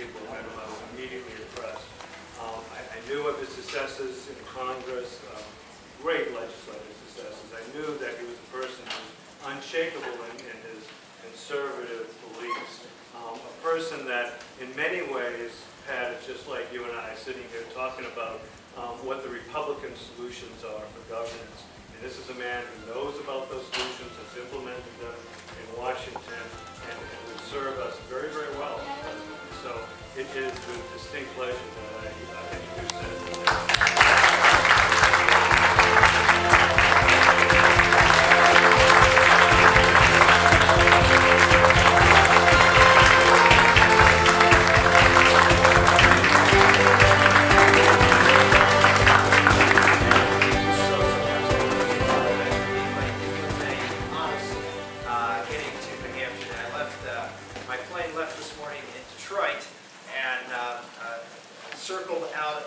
people who met him, I was immediately impressed. I knew of his successes in Congress, great legislative successes. I knew that he was a person who was unshakable in his conservative beliefs. A person that, in many ways, had, just like you and I, sitting here talking about what the Republican solutions are for governance. And this is a man who knows about those solutions, has implemented them in Washington, and will serve us very, very well as president. So it is with distinct pleasure that I introduce Senator.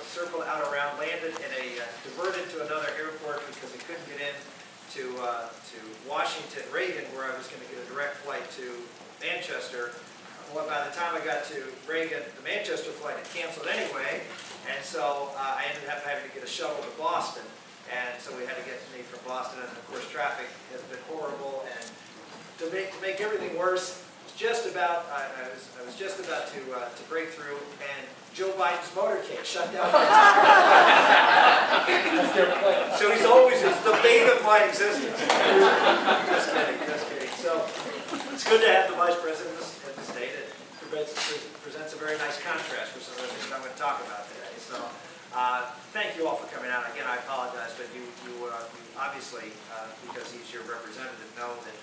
Circled out around, landed in a diverted to another airport because he couldn't get in to Washington Reagan, where I was going to get a direct flight to Manchester. Well, by the time I got to Reagan, the Manchester flight had canceled anyway, and so I ended up having to get a shuttle to Boston, and so we had to get me from Boston, and of course traffic has been horrible, and to make everything worse, I was just about to break through, and Joe Biden's motorcade shut down. So he's always the bane of my existence. Just kidding. So it's good to have the Vice President at the state. It presents a very nice contrast for some of the things I'm going to talk about today. So thank you all for coming out. Again, I apologize, but you obviously, because he's your representative, know that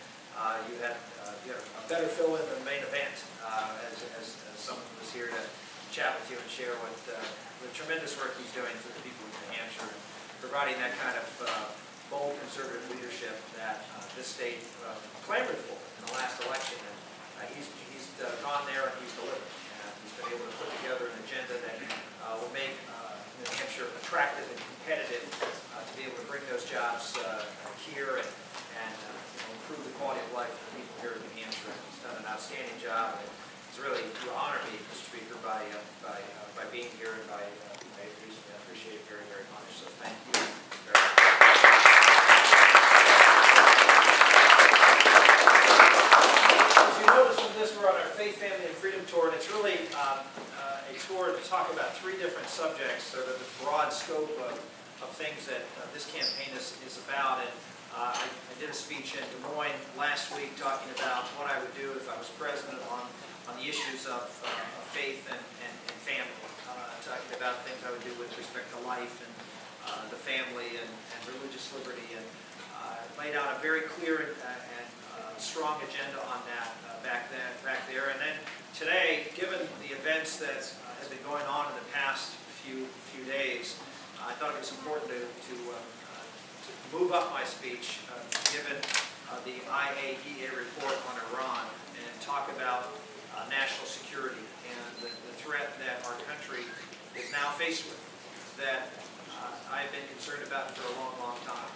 you had a better fill-in than the main event, as someone was here to chat with you and share what the tremendous work he's doing for the people of New Hampshire, and providing that kind of bold conservative leadership that this state clamored for in the last election. And he's gone there and he's delivered. And he's been able to put together an agenda that will make New Hampshire attractive and competitive to be able to bring those jobs here and improve the quality of life for the people here in New Hampshire. He's done an outstanding job. It's really to honor me, Mr. Speaker, by being here and by I appreciate it very, very much. So thank you very much. As you notice from this, we're on our Faith, Family, and Freedom tour, and it's really a tour to talk about three different subjects, sort of the broad scope of things that this campaign is about. And I did a speech in Des Moines last week talking about what I would do if I was president on the issues of faith and family, talking about things I would do with respect to life and the family and religious liberty, and laid out a very clear and strong agenda on that back there. And then today, given the events that have been going on in the past few days, I thought it was important to move up my speech, given the IAEA report on Iran, and talk about national security and the threat that our country is now faced with, that I've been concerned about for a long, long time.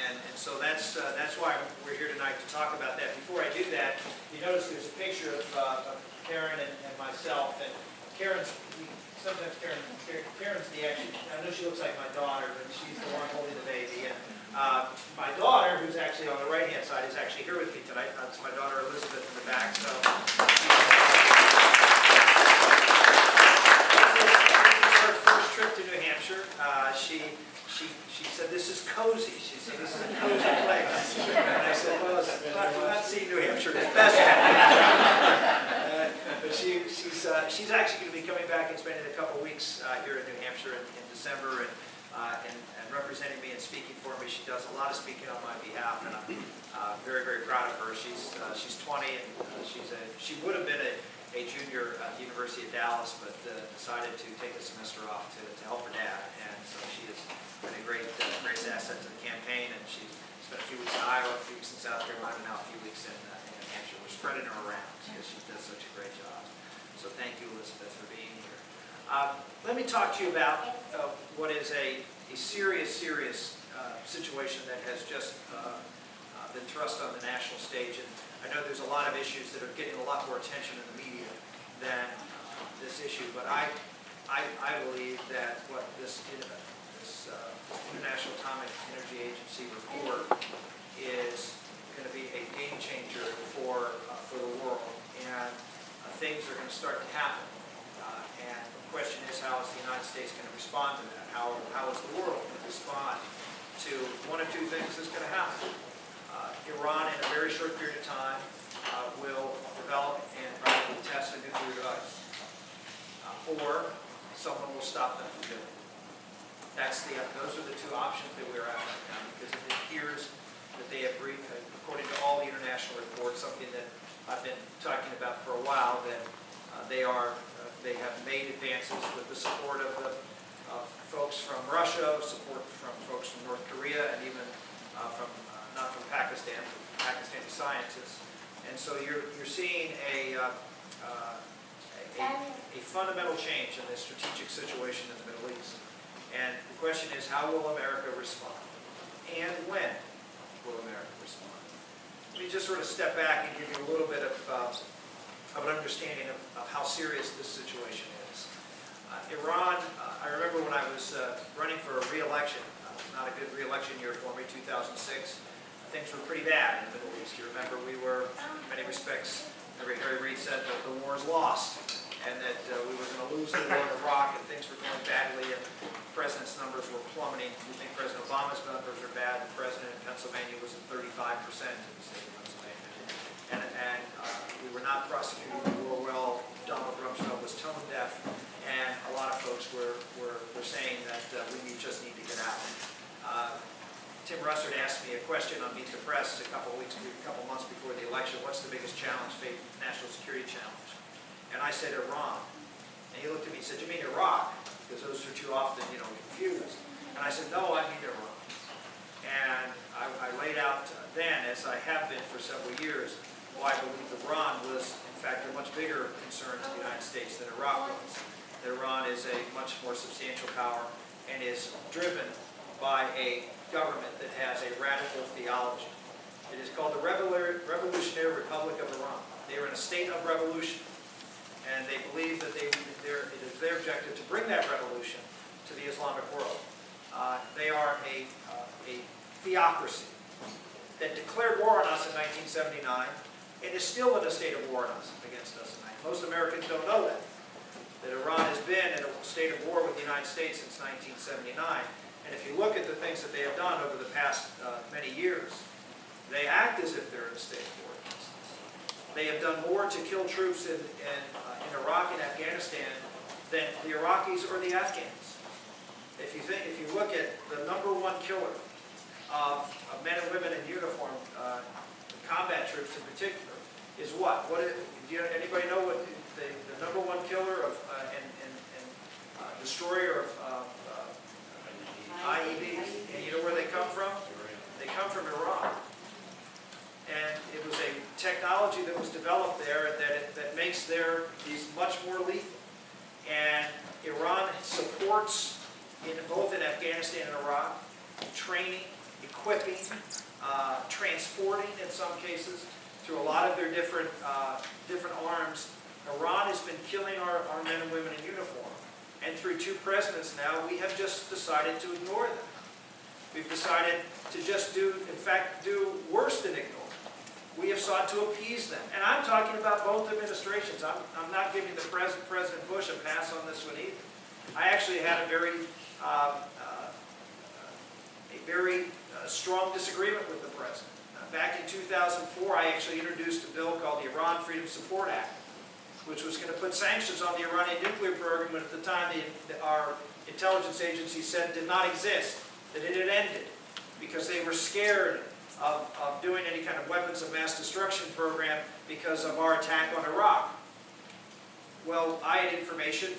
And so that's why we're here tonight to talk about that. Before I do that, you notice there's a picture of Karen and myself. And sometimes Karen's the actually, I know she looks like my daughter, but she's the one holding the baby. And my daughter, who's actually on the right-hand side, is actually here with me tonight. That's my daughter Elizabeth in the back. So this is her first trip to New Hampshire. She said, "This is cozy." She said, "This is a cozy place." And I said, "Well, we're not seeing New Hampshire as best." But she's actually going to be coming back and spending a couple weeks here in New Hampshire in December and representing me and speaking for me. She does a lot of speaking on my behalf, and I'm very, very proud of her. She's 20, and she would have been a junior at the University of Dallas, but decided to take a semester off to help her dad. And so she has been a great asset to the campaign, and she spent a few weeks in Iowa, a few weeks in South Carolina, and now a few weeks in New Hampshire. We're spreading her around because she does such a great job. So thank you, Elizabeth, for being here. Let me talk to you about what is a serious situation that has just been thrust on the national stage. And I know there's a lot of issues that are getting a lot more attention in the media than this issue, but I believe that what this International Atomic Energy Agency report is going to be a game changer for the world, and things are going to start to happen. And the question is, how is the United States going to respond to that? How is the world going to respond to one of two things that's going to happen? Iran, in a very short period of time, will develop and probably test a nuclear device, or someone will stop them from doing it. Those are the two options that we're at right now, because it appears that they have, according to all the international reports, something that I've been talking about for a while, that they have made advances with the support of folks from Russia, support from folks from North Korea, and even not from Pakistan, but from Pakistani scientists. And so you're seeing a fundamental change in this strategic situation in the Middle East. And the question is, how will America respond? And when will America respond? Let me just sort of step back and give you a little bit of an understanding of how serious this situation is. Iran, I remember when I was running for a re-election, not a good re-election year for me, 2006, things were pretty bad in the Middle East. You remember we were, in many respects, Harry Reid said that the war is lost, and that we were going to lose the war in Iraq, and things were going badly, and the president's numbers were plummeting. We think President Obama's numbers are bad. The president in Pennsylvania was at 35% in the state of Pennsylvania. And we were not prosecuting the war well. Donald Rumsfeld was tone deaf, and a lot of folks were saying that we just need to get out. Tim Russert asked me a question on Meet the Press a couple months before the election. What's the biggest challenge, national security challenge? And I said Iran. And he looked at me and said, "You mean Iraq?" Because those are too often, confused. And I said, "No, I mean Iran." And I laid out then, as I have been for several years, why I believe Iran was, in fact, a much bigger concern to the United States than Iraq was. That Iran is a much more substantial power and is driven by a government that has a radical theology. It is called the Revolutionary Republic of Iran. They are in a state of revolution, and they believe that it is their objective to bring that revolution to the Islamic world. They are a theocracy that declared war on us in 1979 and is still in a state of war against us tonight. Most Americans don't know that Iran has been in a state of war with the United States since 1979. And if you look at the things that they have done over the past many years, they act as if they're in a state of war against us. They have done more to kill troops in Iraq and Afghanistan than the Iraqis or the Afghans. If you look at the #1 killer of men and women in uniform, combat troops in particular, is what? Anybody know what the #1 killer and destroyer of IEDs? And you know where they come from? They come from Iran. And it was a technology that was developed there that makes these much more lethal. And Iran supports, both in Afghanistan and Iraq, training, equipping, transporting in some cases, through a lot of their different arms. Iran has been killing our men and women in uniform. And through 2 presidents now, we have just decided to ignore them. We've decided to just do worse than ignore them. We have sought to appease them. And I'm talking about both administrations. I'm not giving President Bush a pass on this one either. I actually had a very strong disagreement with the president. Back in 2004, I actually introduced a bill called the Iran Freedom Support Act, which was going to put sanctions on the Iranian nuclear program, but at the time our intelligence agency said did not exist, that it had ended, because they were scared of doing any kind of weapons of mass destruction program because of our attack on Iraq. Well, I had information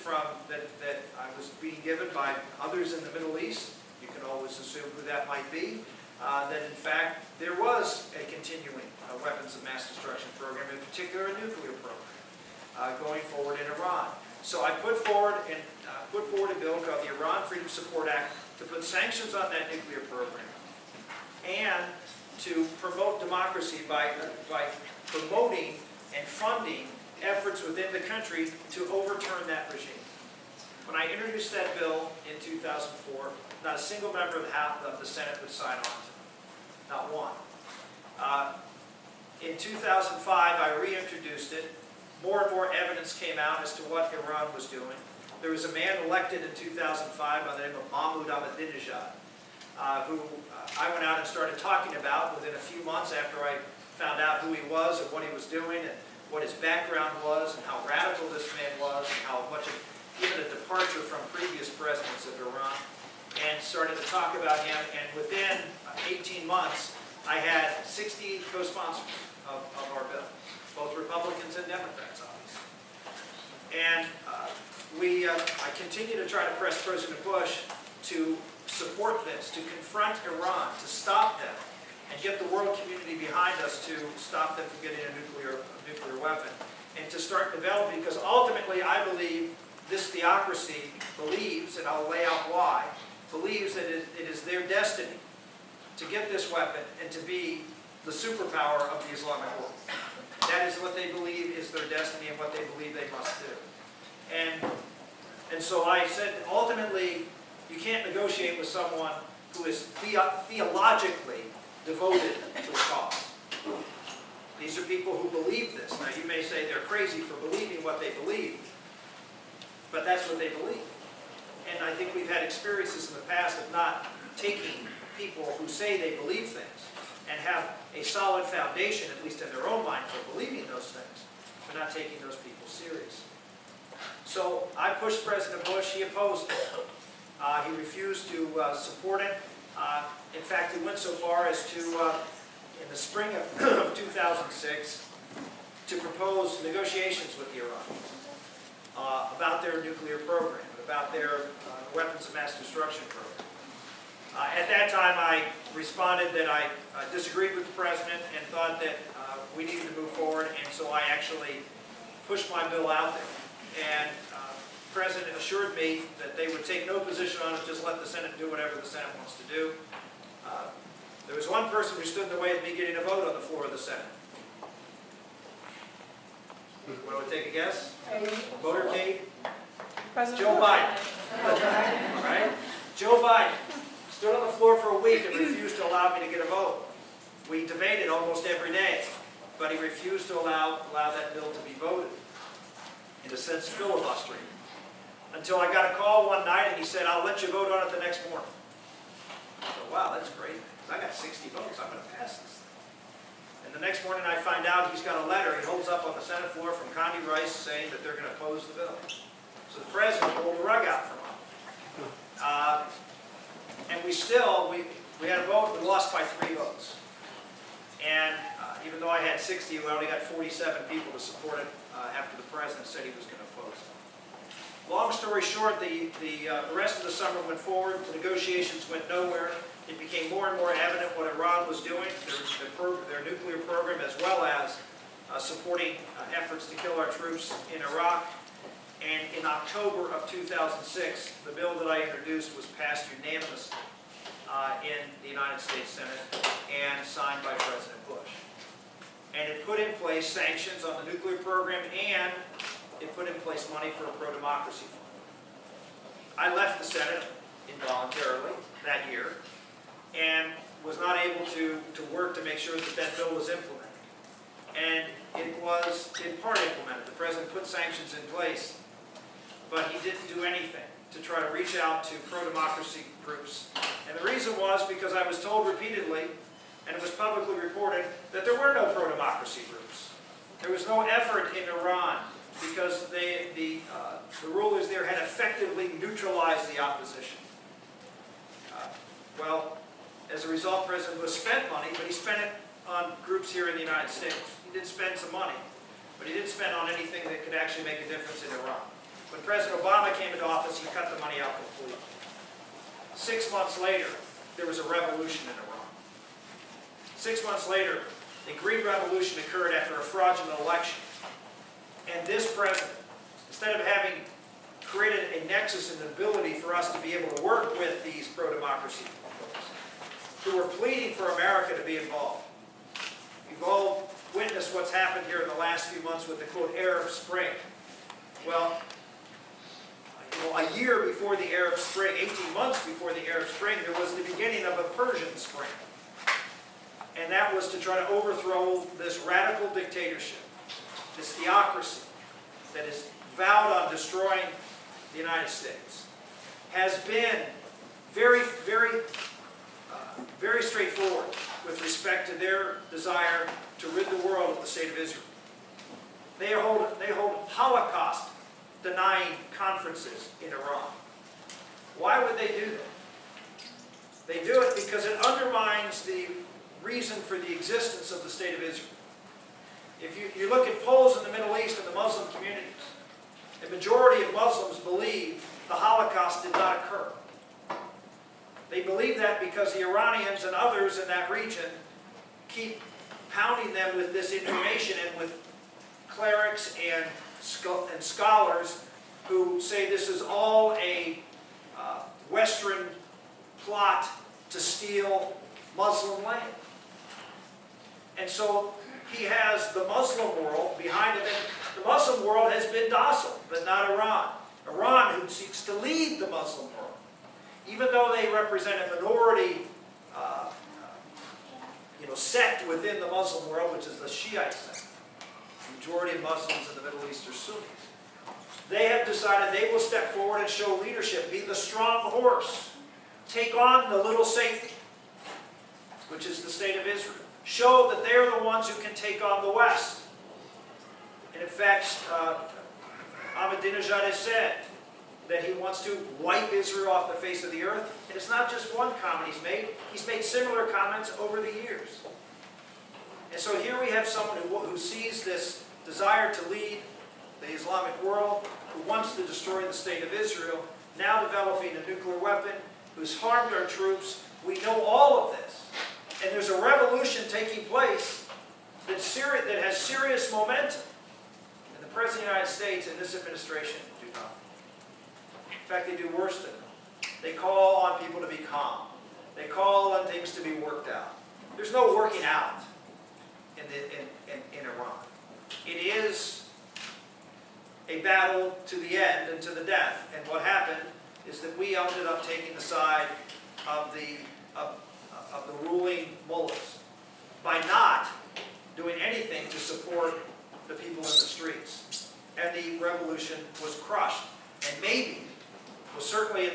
that I was being given by others in the Middle East. You can always assume who that might be. That in fact there was a continuing weapons of mass destruction program, in particular a nuclear program, going forward in Iran. So I put forward a bill called the Iran Freedom Support Act to put sanctions on that nuclear program and to promote democracy by promoting and funding efforts within the country to overturn that regime. When I introduced that bill in 2004, not a single member of the Senate would sign on to it. Not one. In 2005, I reintroduced it. More and more evidence came out as to what Iran was doing. There was a man elected in 2005 by the name of Mahmoud Ahmadinejad, who I went out and started talking about within a few months after I found out who he was and what he was doing and what his background was and how radical this man was and how much of even a departure from previous presidents of Iran, and started to talk about him. And within 18 months, I had 60 co-sponsors of our bill, both Republicans and Democrats, obviously. And I continue to try to press President Bush to support this, to confront Iran, to stop them, and get the world community behind us to stop them from getting a nuclear weapon, and to start developing, because ultimately I believe this theocracy believes, and I'll lay out why, believes that it is their destiny to get this weapon and to be the superpower of the Islamic world. That is what they believe is their destiny and what they believe they must do. And so I said, ultimately, you can't negotiate with someone who is theologically devoted to a cause. These are people who believe this. Now, you may say they're crazy for believing what they believe, but that's what they believe. And I think we've had experiences in the past of not taking people who say they believe things and have a solid foundation, at least in their own mind, for believing those things, but not taking those people serious. So I pushed President Bush. He opposed it. He refused to support it. In fact, he went so far as to, in the spring of 2006, to propose negotiations with the Iranians about their nuclear program, about their weapons of mass destruction program. At that time, I responded that I disagreed with the president and thought that we needed to move forward, and so I actually pushed my bill out there. And the president assured me that they would take no position on it, just let the Senate do whatever the Senate wants to do. There was one person who stood in the way of me getting a vote on the floor of the Senate. Want to take a guess? Motorcade? Joe Biden. Right? Joe Biden stood on the floor for a week and refused to allow me to get a vote. We debated almost every day, but he refused to allow that bill to be voted. In a sense, filibustering. Until I got a call one night and he said, "I'll let you vote on it the next morning." I thought, wow, that's great. I got 60 votes. I'm going to pass this thing. And the next morning I find out he's got a letter he holds up on the Senate floor from Condi Rice saying that they're going to oppose the bill. So the president pulled the rug out from him. And we had a vote. We lost by 3 votes. And even though I had 60, we only got 47 people to support it after the president said he was going to oppose it. Long story short, the rest of the summer went forward. The negotiations went nowhere. It became more and more evident what Iran was doing, their nuclear program, as well as supporting efforts to kill our troops in Iraq. And in October of 2006, the bill that I introduced was passed unanimously in the United States Senate and signed by President Bush. And it put in place sanctions on the nuclear program, and it put in place money for a pro-democracy fund. I left the Senate involuntarily that year and was not able to work to make sure that that bill was implemented. And it was in part implemented. The president put sanctions in place, but he didn't do anything to try to reach out to pro-democracy groups. And the reason was because I was told repeatedly, and it was publicly reported, that there were no pro-democracy groups. There was no effort in Iran because the rulers there had effectively neutralized the opposition. Well, as a result, President Bush spent money, but he spent it on groups here in the United States. He did spend some money, but he didn't spend on anything that could actually make a difference in Iran. When President Obama came into office, he cut the money out completely. 6 months later, there was a revolution in Iran. 6 months later, the Green Revolution occurred after a fraudulent election. And this president, instead of having created a nexus and an ability for us to be able to work with these pro-democracy folks who were pleading for America to be involved, witnessed what's happened here in the last few months with the quote Arab Spring. Well, a year before the Arab Spring, 18 months before the Arab Spring, there was the beginning of a Persian Spring. And that was to try to overthrow this radical dictatorship, this theocracy that is vowed on destroying the United States. Has been very straightforward with respect to their desire to rid the world of the state of Israel. They hold Holocaust-denying conferences in Iran. Why would they do that? They do it because it undermines the reason for the existence of the state of Israel. If you look at polls in the Middle East and the Muslim communities, the majority of Muslims believe the Holocaust did not occur. They believe that because the Iranians and others in that region keep pounding them with this information, and with clerics and scholars who say this is all a Western plot to steal Muslim land. And so he has the Muslim world behind him, and the Muslim world has been docile, but not Iran. Iran, who seeks to lead the Muslim world, even though they represent a minority sect within the Muslim world, which is the Shiite sect. The majority of Muslims in the Middle East are Sunnis. They have decided they will step forward and show leadership, be the strong horse, take on the little Satan, which is the state of Israel. Show that they're the ones who can take on the West. And in fact, Ahmadinejad has said that he wants to wipe Israel off the face of the earth. And it's not just one comment he's made. He's made similar comments over the years. And so here we have someone who sees this desire to lead the Islamic world, who wants to destroy the state of Israel, now developing a nuclear weapon, who's harmed our troops. We know all of this. And there's a revolution taking place that has serious momentum. And the President of the United States and this administration do nothing. In fact, they do worse than that. They call on people to be calm. They call on things to be worked out. There's no working out in Iran. It is a battle to the end and to the death. And what happened is that we ended up taking the side of the ruling mullahs by not doing anything to support the people in the streets. And the revolution was crushed. And maybe, well, certainly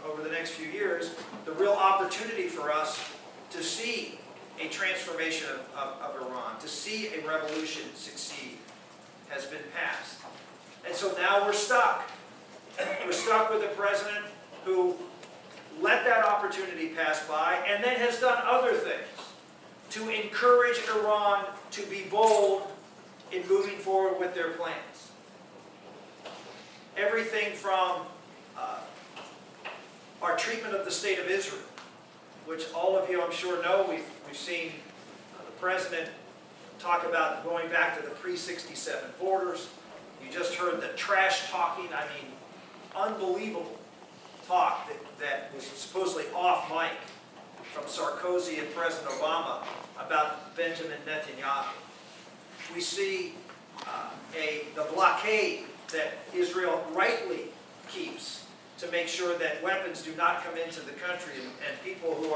over the next few years, the real opportunity for us to see a transformation of Iran, to see a revolution succeed, has been passed. And so now we're stuck. We're stuck with a president who let that opportunity pass by and then has done other things to encourage Iran to be bold in moving forward with their plans. Everything from our treatment of the state of Israel, which all of you I'm sure know. We've seen the president talk about going back to the pre-67 borders. You just heard the trash talking, I mean, unbelievable talk that was supposedly off mic from Sarkozy and President Obama about Benjamin Netanyahu. We see the blockade that Israel rightly keeps to make sure that weapons do not come into the country, and people who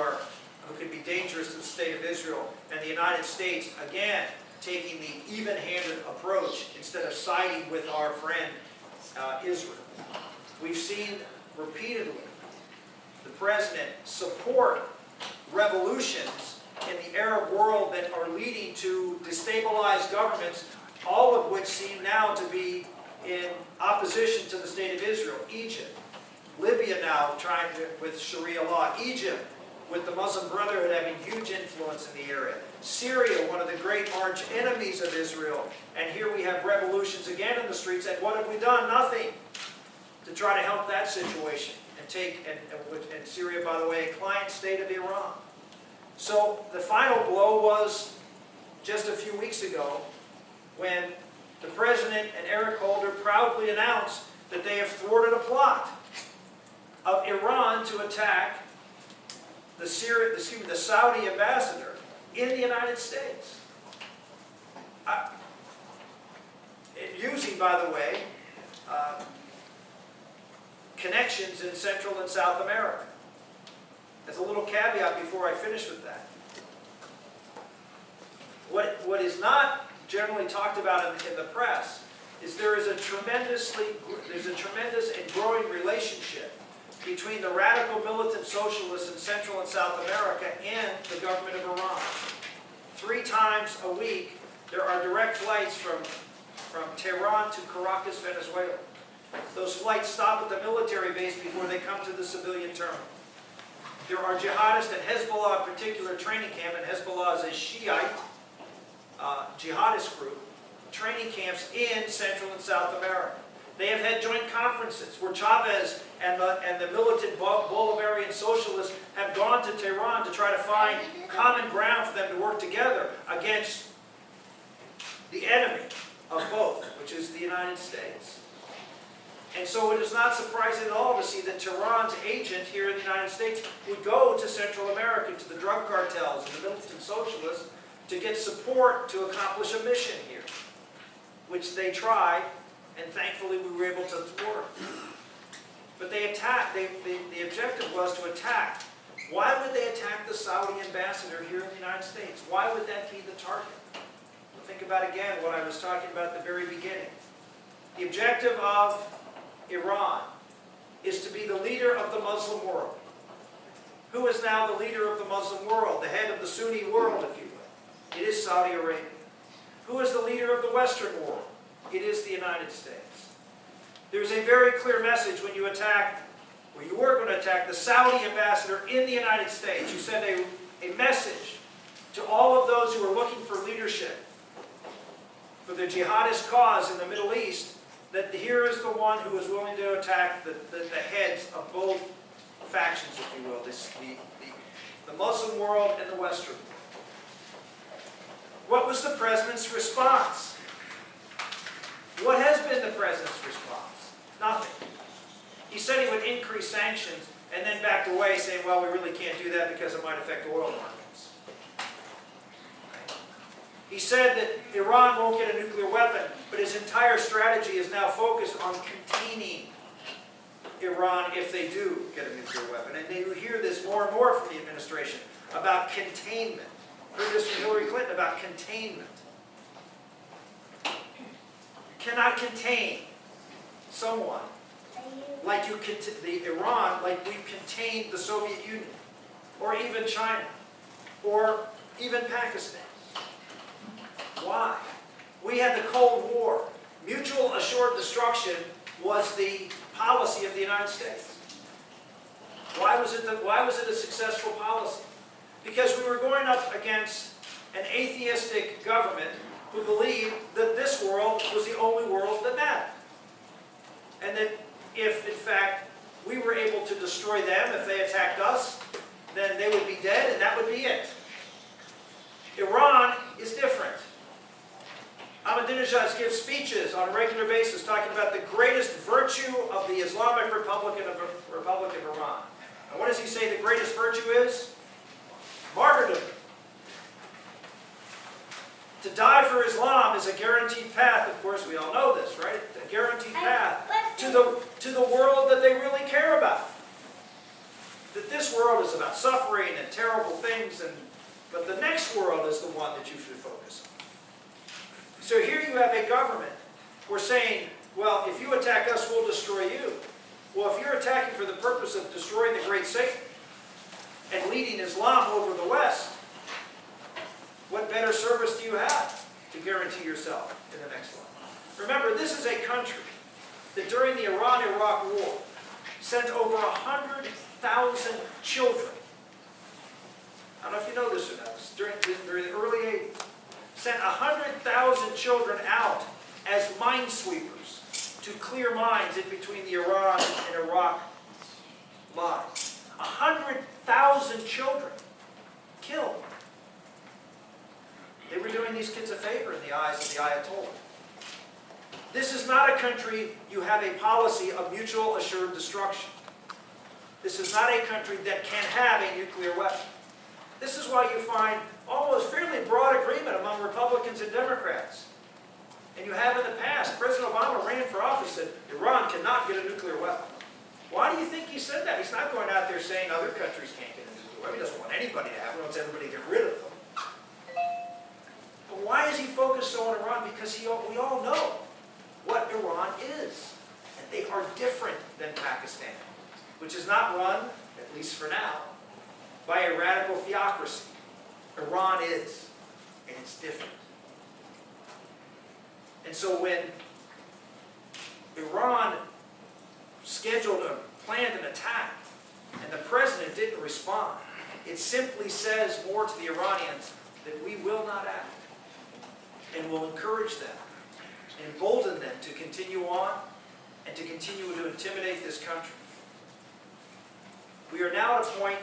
can be dangerous to the state of Israel, and the United States, again, taking the even-handed approach instead of siding with our friend Israel. We've seen repeatedly the president support revolutions in the Arab world that are leading to destabilized governments, all of which seem now to be in opposition to the state of Israel. Egypt, Libya now trying with Sharia law, Egypt with the Muslim Brotherhood having huge influence in the area, Syria, one of the great arch enemies of Israel, and here we have revolutions again in the streets. And what have we done? Nothing to try to help that situation and Syria, by the way, a client state of Iran. So the final blow was just a few weeks ago when the president and Eric Holder proudly announced that they have thwarted a plot of Iran to attack the Saudi ambassador in the United States. using, by the way, connections in Central and South America. As a little caveat before I finish with that. What is not generally talked about in the press is there's a tremendous and growing relationship between the radical militant socialists in Central and South America and the government of Iran. 3 times a week, there are direct flights from Tehran to Caracas, Venezuela. Those flights stop at the military base before they come to the civilian terminal. There are jihadists and Hezbollah in particular training camp, and Hezbollah is a Shiite jihadist group, training camps in Central and South America. They have had joint conferences where Chavez and the militant Bolivarian socialists have gone to Tehran to try to find common ground for them to work together against the enemy of both, which is the United States. And so it is not surprising at all to see that Tehran's agent here in the United States would go to Central America, to the drug cartels and the militant socialists, to get support to accomplish a mission here, which they tried, and thankfully we were able to thwart. But they attacked, the objective was to attack. Why would they attack the Saudi ambassador here in the United States? Why would that be the target? Well, think about again what I was talking about at the very beginning. The objective of Iran is to be the leader of the Muslim world. Who is now the leader of the Muslim world, the head of the Sunni world, if you will? It is Saudi Arabia. Who is the leader of the Western world? It is the United States. There's a very clear message when you attack, or you were going to attack the Saudi ambassador in the United States. You send a message to all of those who are looking for leadership for the jihadist cause in the Middle East, that here is the one who is willing to attack the heads of both factions, if you will, the Muslim world and the Western world. What was the President's response? What has been the President's response? Nothing. He said he would increase sanctions and then backed away saying, well, we really can't do that because it might affect oil markets. Right? He said that Iran won't get a nuclear weapon, but his entire strategy is now focused on containing Iran if they do get a nuclear weapon. And you hear this more and more from the administration about containment. Heard this from Hillary Clinton about containment. You cannot contain someone like Iran, like we contained the Soviet Union, or even China, or even Pakistan. Why? We had the Cold War. Mutual assured destruction was the policy of the United States. Why was it a successful policy? Because we were going up against an atheistic government who believed that this world was the only world that mattered. And that if, in fact, we were able to destroy them, if they attacked us, then they would be dead and that would be it. Iran is different. Ahmadinejad gives speeches on a regular basis talking about the greatest virtue of the Islamic Republic of Iran. And what does he say the greatest virtue is? Martyrdom. To die for Islam is a guaranteed path, of course we all know this, right? A guaranteed path to the world that they really care about. That this world is about suffering and terrible things, but the next world is the one that you should focus on. So here you have a government. We're saying, well, if you attack us, we'll destroy you. Well, if you're attacking for the purpose of destroying the great Satan and leading Islam over the West, what better service do you have to guarantee yourself in the next life? Remember, this is a country that during the Iran-Iraq War sent over 100,000 children. I don't know if you know this or not. During the early 80s, sent 100,000 children out as minesweepers to clear mines in between the Iran and Iraq lines. 100,000 children killed. They were doing these kids a favor in the eyes of the Ayatollah. This is not a country you have a policy of mutual assured destruction. This is not a country that can have a nuclear weapon. This is why you find almost fairly broad agreement among Republicans and Democrats. And you have in the past, President Obama ran for office and said, Iran cannot get a nuclear weapon. Why do you think he said that? He's not going out there saying other countries can't get a nuclear weapon. He doesn't want anybody to have it. He wants everybody to get rid of them. But why is he focused so on Iran? Because we all know what Iran is. And they are different than Pakistan, which is not run, at least for now, by a radical theocracy. Iran is, and it's different. And so when Iran planned an attack, and the president didn't respond, it simply says more to the Iranians that we will not act, and will encourage them, embolden them to continue on, and to continue to intimidate this country. We are now at a point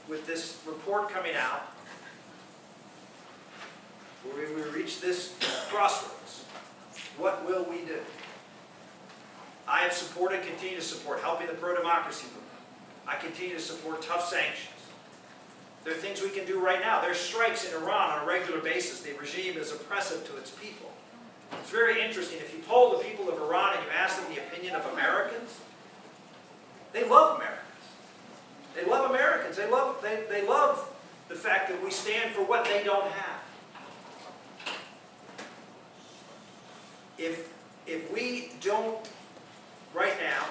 with this report coming out where we reach this crossroads. What will we do? I have supported, continue to support, helping the pro-democracy movement. I continue to support tough sanctions. There are things we can do right now. There are strikes in Iran on a regular basis. The regime is oppressive to its people. It's very interesting. If you poll the people of Iran and you ask them the opinion of Americans, they love Americans. They love Americans. They love the fact that we stand for what they don't have. If we don't right now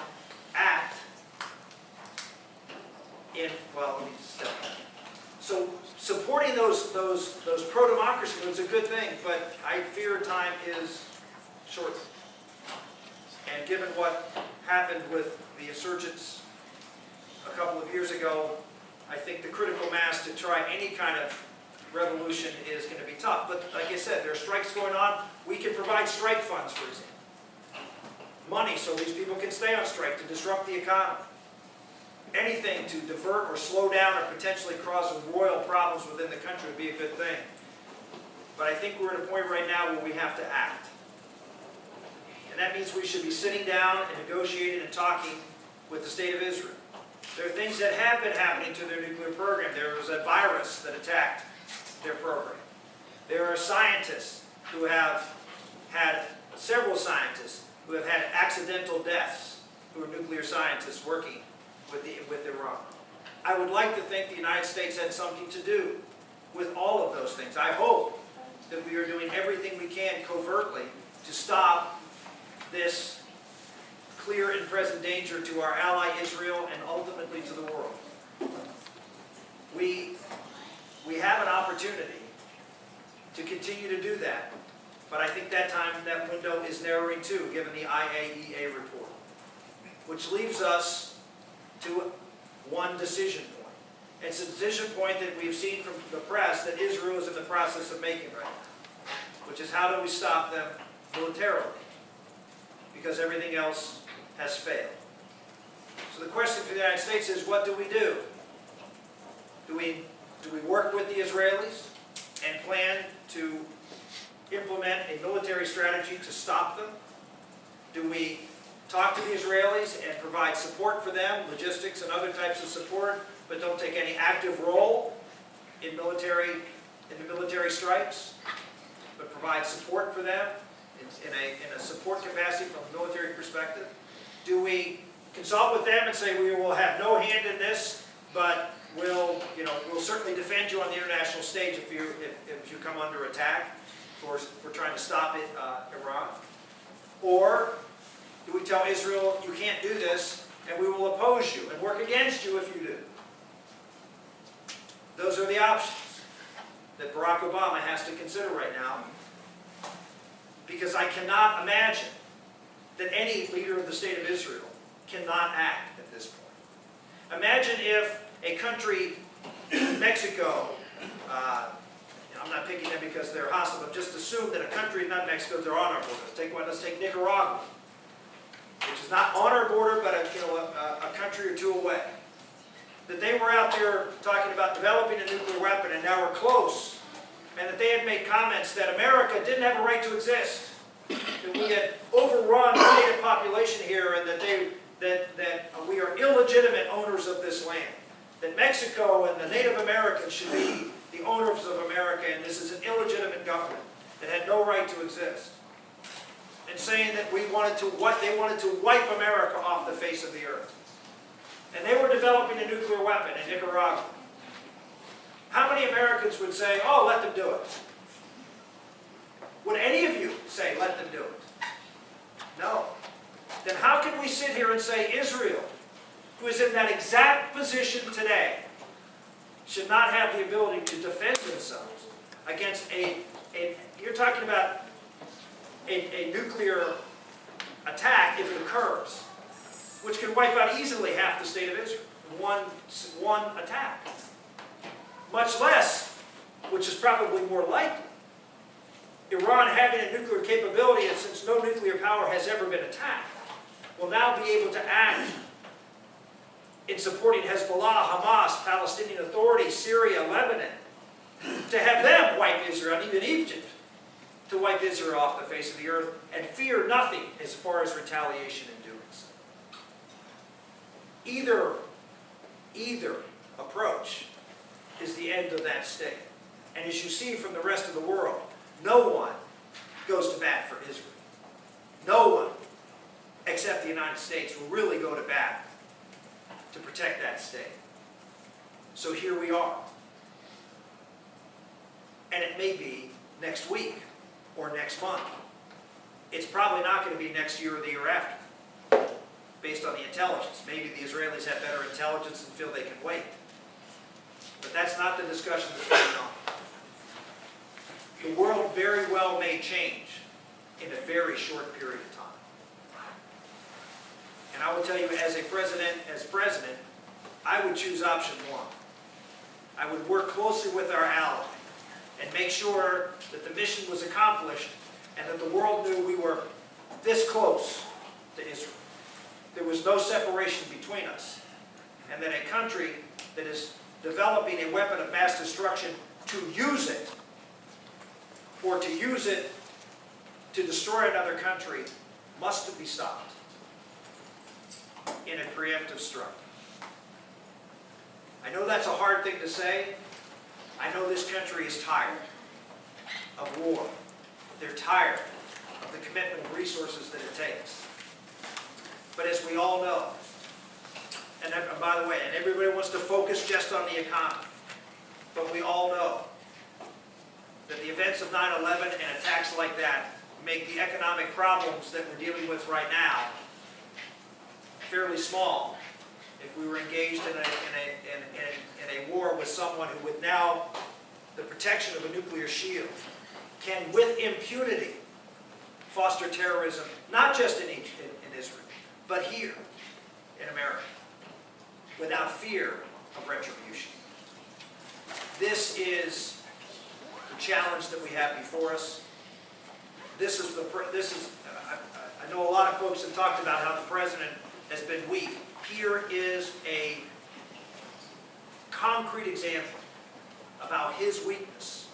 act in, well, let me step back. So supporting those pro-democracy movements is a good thing, but I fear time is short. And given what happened with the insurgents a couple of years ago, I think the critical mass to try any kind of revolution is going to be tough. But like I said, there are strikes going on. We can provide strike funds, for example. Money so these people can stay on strike to disrupt the economy. Anything to divert or slow down or potentially cause royal problems within the country would be a good thing. But I think we're at a point right now where we have to act. And that means we should be sitting down and negotiating and talking with the State of Israel. There are things that have been happening to their nuclear program. There was a virus that attacked their program. There are scientists who have had, several scientists who have had accidental deaths who are nuclear scientists working with Iran. I would like to think the United States had something to do with all of those things. I hope that we are doing everything we can covertly to stop this clear and present danger to our ally Israel and ultimately to the world. We have an opportunity to continue to do that, but I think that window is narrowing too, given the IAEA report, which leaves us to one decision point. It's a decision point that we've seen from the press that Israel is in the process of making right now, which is how do we stop them militarily, because everything else has failed. So the question for the United States is, what do we do? Do we work with the Israelis and plan to implement a military strategy to stop them? Do we talk to the Israelis and provide support for them, logistics and other types of support, but don't take any active role in the military strikes, but provide support for them in a support capacity from a military perspective? Do we consult with them and say we will have no hand in this, but we'll certainly defend you on the international stage if you come under attack for trying to stop Iran? Or do we tell Israel, you can't do this, and we will oppose you and work against you if you do? Those are the options that Barack Obama has to consider right now, because I cannot imagine that any leader of the State of Israel cannot act at this point. Imagine if a country, Mexico, I'm not picking them because they're hostile, but just assume that a country, not Mexico, they're on our border. Let's take Nicaragua, which is not on our border, but a country or two away. That they were out there talking about developing a nuclear weapon, and now we're close, and that they had made comments that America didn't have a right to exist, that we had overrun the native population here, and that we are illegitimate owners of this land, that that Mexico and the Native Americans should be the owners of America, and this is an illegitimate government that had no right to exist. And saying that they wanted to wipe America off the face of the earth. And they were developing a nuclear weapon in Nicaragua. How many Americans would say, oh, let them do it? Would any of you say, let them do it? No. Then how can we sit here and say Israel, who is in that exact position today, should not have the ability to defend themselves against you're talking about a nuclear attack if it occurs, which can wipe out easily half the state of Israel, one attack. Much less, which is probably more likely, Iran having a nuclear capability, and since no nuclear power has ever been attacked, will now be able to act in supporting Hezbollah, Hamas, Palestinian Authority, Syria, Lebanon, to have them wipe Israel, and even Egypt, to wipe Israel off the face of the earth, and fear nothing as far as retaliation in doing so. Either approach is the end of that state. And as you see from the rest of the world, no one goes to bat for Israel. No one, except the United States, will really go to bat to protect that state. So here we are. And it may be next week or next month. It's probably not going to be next year or the year after, based on the intelligence. Maybe the Israelis have better intelligence and feel they can wait. But that's not the discussion that's going on. The world very well may change in a very short period of time. And I will tell you, as president, I would choose option one. I would work closely with our ally and make sure that the mission was accomplished and that the world knew we were this close to Israel. There was no separation between us. And that a country that is developing a weapon of mass destruction to use it, or to use it to destroy another country, must be stopped in a preemptive strike. I know that's a hard thing to say. I know this country is tired of war. They're tired of the commitment of resources that it takes. But as we all know, and by the way, and everybody wants to focus just on the economy, but we all know that the events of 9/11 and attacks like that make the economic problems that we're dealing with right now fairly small if we were engaged in a war with someone who, with now the protection of a nuclear shield, can with impunity foster terrorism, not just in Israel, but here in America, without fear of retribution. This is the challenge that we have before us. I know a lot of folks have talked about how the president has been weak. Here is a concrete example of how his weakness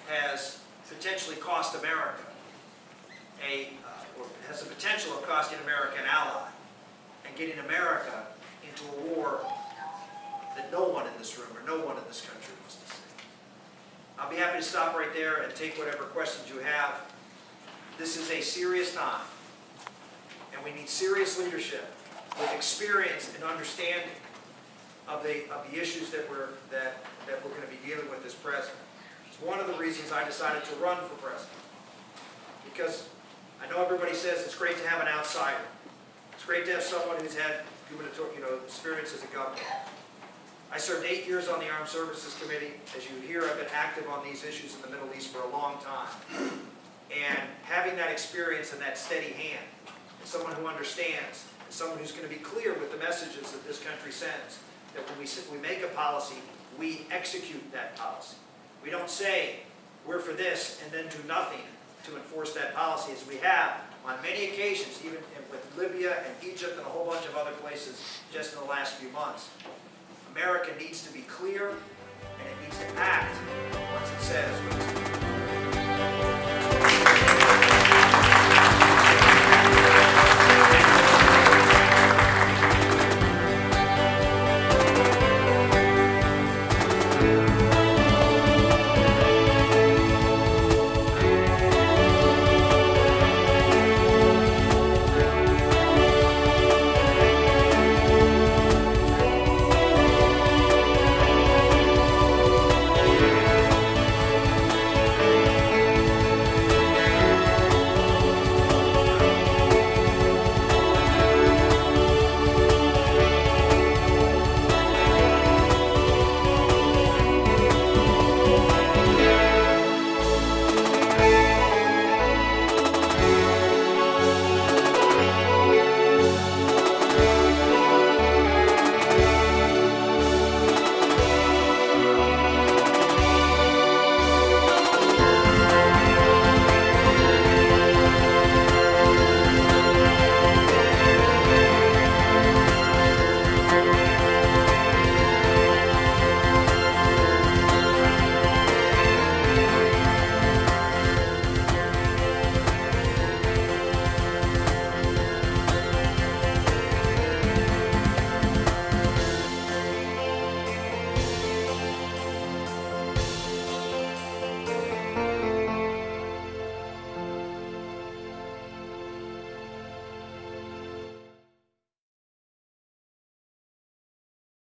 has potentially cost America or has the potential of costing America an ally and getting America into a war that no one in this room or no one in this country wants to see. I'll be happy to stop right there and take whatever questions you have. This is a serious time, and we need serious leadership with experience and understanding of the issues that we're going to be dealing with as president. It's one of the reasons I decided to run for president, because I know everybody says it's great to have an outsider. It's great to have someone who's had experience as a governor. I served 8 years on the Armed Services Committee. As you hear, I've been active on these issues in the Middle East for a long time. And having that experience and that steady hand, and someone who understands, and someone who's going to be clear with the messages that this country sends, that when we make a policy, we execute that policy. We don't say, we're for this, and then do nothing to enforce that policy, as we have on many occasions, even with Libya and Egypt and a whole bunch of other places just in the last few months. America needs to be clear, and it needs to act once it says what it's going to do.